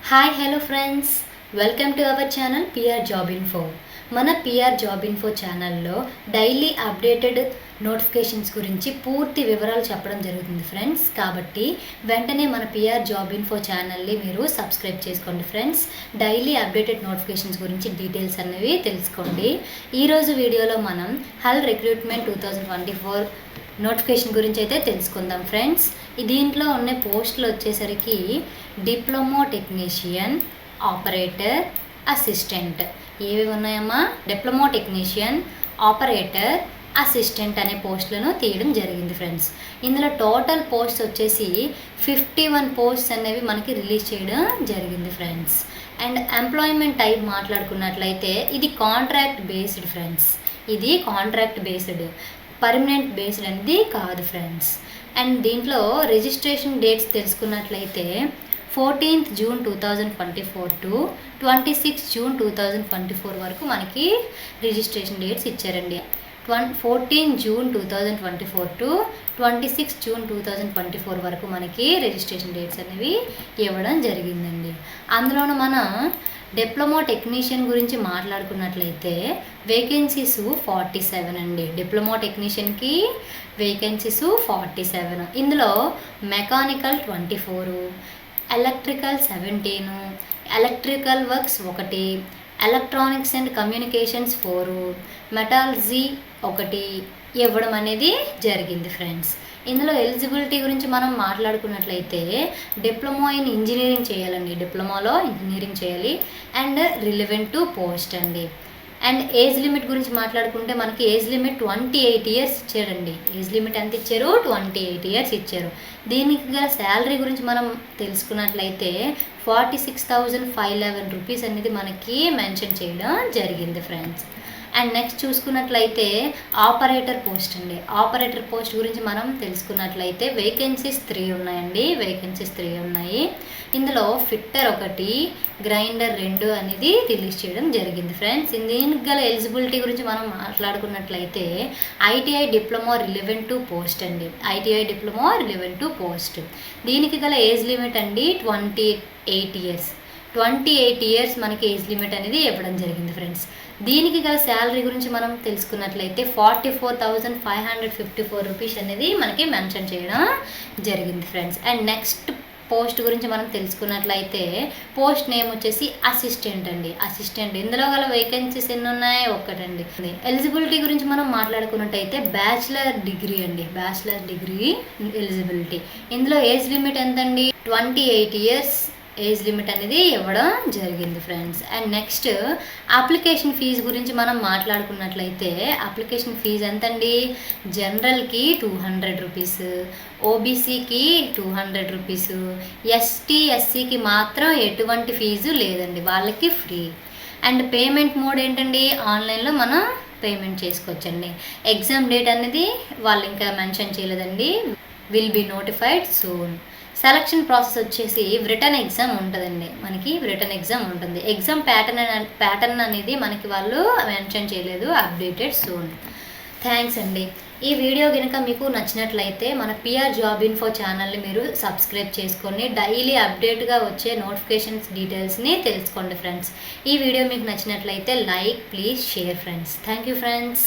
Hi hello friends, welcome to our channel PR job info. మన PR job info ఛానల్లో daily updated notifications గురించి పూర్తి వివరాలు చెప్పడం జరుగుతుంది ఫ్రెండ్స్. కాబట్టి వెంటనే మన పిఆర్ జాబ్ ఇన్ఫో ఛానల్ని మీరు సబ్స్క్రైబ్ చేసుకోండి ఫ్రెండ్స్. డైలీ అప్డేటెడ్ నోటిఫికేషన్స్ గురించి డీటెయిల్స్ అనేవి తెలుసుకోండి. ఈరోజు వీడియోలో మనం హెల్ రిక్రూట్మెంట్ 2024 నోటిఫికేషన్ గురించి అయితే తెలుసుకుందాం ఫ్రెండ్స్. దీంట్లో ఉన్న పోస్టులు వచ్చేసరికి డిప్లొమా టెక్నీషియన్, ఆపరేటర్, అసిస్టెంట్ ఏవి ఉన్నాయమ్మా? డిప్లొమా టెక్నీషియన్, ఆపరేటర్, అసిస్టెంట్ అనే పోస్టులను తీయడం జరిగింది ఫ్రెండ్స్. ఇందులో టోటల్ పోస్ట్ వచ్చేసి 51 పోస్ట్స్ అనేవి మనకి రిలీజ్ చేయడం జరిగింది ఫ్రెండ్స్. అండ్ ఎంప్లాయ్మెంట్ టైప్ మాట్లాడుకున్నట్లయితే ఇది కాంట్రాక్ట్ బేస్డ్ ఫ్రెండ్స్. ఇది కాంట్రాక్ట్ బేస్డ్, పర్మనెంట్ బేస్డ్ అనేది కాదు ఫ్రెండ్స్. అండ్ దీంట్లో రిజిస్ట్రేషన్ డేట్స్ తెలుసుకున్నట్లయితే 14th June 2024 to 26th June 2024 వరకు మనకి రిజిస్ట్రేషన్ డేట్స్ ఇచ్చారండి. 14 June 2024 టు 26 June 2024 వరకు మనకి రిజిస్ట్రేషన్ డేట్స్ అనేవి ఇవ్వడం జరిగిందండి. అందులోనూ మన డిప్లొమా టెక్నీషియన్ గురించి మాట్లాడుకున్నట్లయితే వేకెన్సీస్ 47 అండి. డిప్లొమా టెక్నీషియన్కి వేకెన్సీస్ 47. ఇందులో mechanical 24, electrical 17, electrical works 1, electronics and communications 4, metallurgy 1 ఇవ్వడం అనేది జరిగింది ఫ్రెండ్స్. ఇందులో ఎలిజిబిలిటీ గురించి మనం మాట్లాడుకున్నట్లయితే డిప్లొమా ఇన్ ఇంజనీరింగ్ చేయాలండి. డిప్లొమాలో ఇంజనీరింగ్ చేయాలి. అండ్ రిలవెంట్ టు పోస్ట్ అండి. అండ్ ఏజ్ లిమిట్ గురించి మాట్లాడుకుంటే మనకి ఏజ్ లిమిట్ 28 years ఇచ్చారండి. ఏజ్ లిమిట్ ఎంత ఇచ్చారు? 28 years ఇచ్చారు. దీనికి గల శాలరీ గురించి మనం తెలుసుకున్నట్లయితే 46,511 రూపీస్ అనేది మనకి మెన్షన్ చేయడం జరిగింది ఫ్రెండ్స్. అండ్ నెక్స్ట్ చూసుకున్నట్లయితే ఆపరేటర్ పోస్ట్ అండి. ఆపరేటర్ పోస్ట్ గురించి మనం తెలుసుకున్నట్లయితే వేకెన్సీస్ 3 ఉన్నాయండి. వేకెన్సీస్ 3 ఉన్నాయి. ఇందులో ఫిట్టర్ 1, గ్రైండర్ 2 అనేది రిలీజ్ చేయడం జరిగింది ఫ్రెండ్స్. దీనికి గల ఎలిజిబిలిటీ గురించి మనం మాట్లాడుకున్నట్లయితే ITI diploma relevant to post అండి. ITI diploma relevant to post. దీనికి గల ఏజ్ లిమిట్ అండి 28 years. 28 years మనకి ఏజ్ లిమిట్ అనేది ఇవ్వడం జరిగింది ఫ్రెండ్స్. దీనికి గల శాలరీ గురించి మనం తెలుసుకున్నట్లయితే 44,554 రూపీస్ అనేది మనకి మెన్షన్ చేయడం జరిగింది ఫ్రెండ్స్. అండ్ నెక్స్ట్ పోస్ట్ గురించి మనం తెలుసుకున్నట్లయితే పోస్ట్ నేమ్ వచ్చేసి అసిస్టెంట్ అండి. అసిస్టెంట్ ఇందులో గల వేకెన్సీస్ ఎన్ని ఉన్నాయి? 1 అండి. ఎలిజిబిలిటీ గురించి మనం మాట్లాడుకున్నట్టయితే బ్యాచిలర్ డిగ్రీ అండి. Bachelor degree eligibility. ఇందులో ఏజ్ లిమిట్ ఎంతండి? 28 years ఏజ్ లిమిట్ అనేది ఇవ్వడం జరిగింది friends. And next application fee గురించి మనం మాట్లాడుకున్నట్లయితే అప్లికేషన్ ఫీజు ఎంతండి? జనరల్కి 200 రూపీస్, ఓబీసీకి 200 రూపీస్, ఎస్టీ ఎస్సీకి మాత్రం ఎటువంటి ఫీజు లేదండి, వాళ్ళకి ఫ్రీ. అండ్ పేమెంట్ మోడ్ ఏంటండి? ఆన్లైన్లో మనం పేమెంట్ చేసుకోవచ్చండి. ఎగ్జామ్ డేట్ అనేది వాళ్ళు ఇంకా మెన్షన్ చేయలేదండి. Will be notified soon. Selection process వచ్చేసి రిటర్న్ ఎగ్జామ్ ఉంటుందండి. మనకి రిటర్న్ ఎగ్జామ్ ఉంటుంది. ఎగ్జామ్ ప్యాటర్న్ అనేది మనకి వాళ్ళు మెన్షన్ చేయలేదు. Updated soon. థ్యాంక్స్ అండి. ఈ వీడియో కనుక మీకు నచ్చినట్లయితే మన పిఆర్ జాబ్ ఇన్ఫో ఛానల్ని మీరు సబ్స్క్రైబ్ చేసుకొని డైలీ అప్డేట్గా వచ్చే నోటిఫికేషన్స్ డీటెయిల్స్ని తెలుసుకోండి ఫ్రెండ్స్. ఈ వీడియో మీకు నచ్చినట్లయితే like, please share friends. Thank you friends.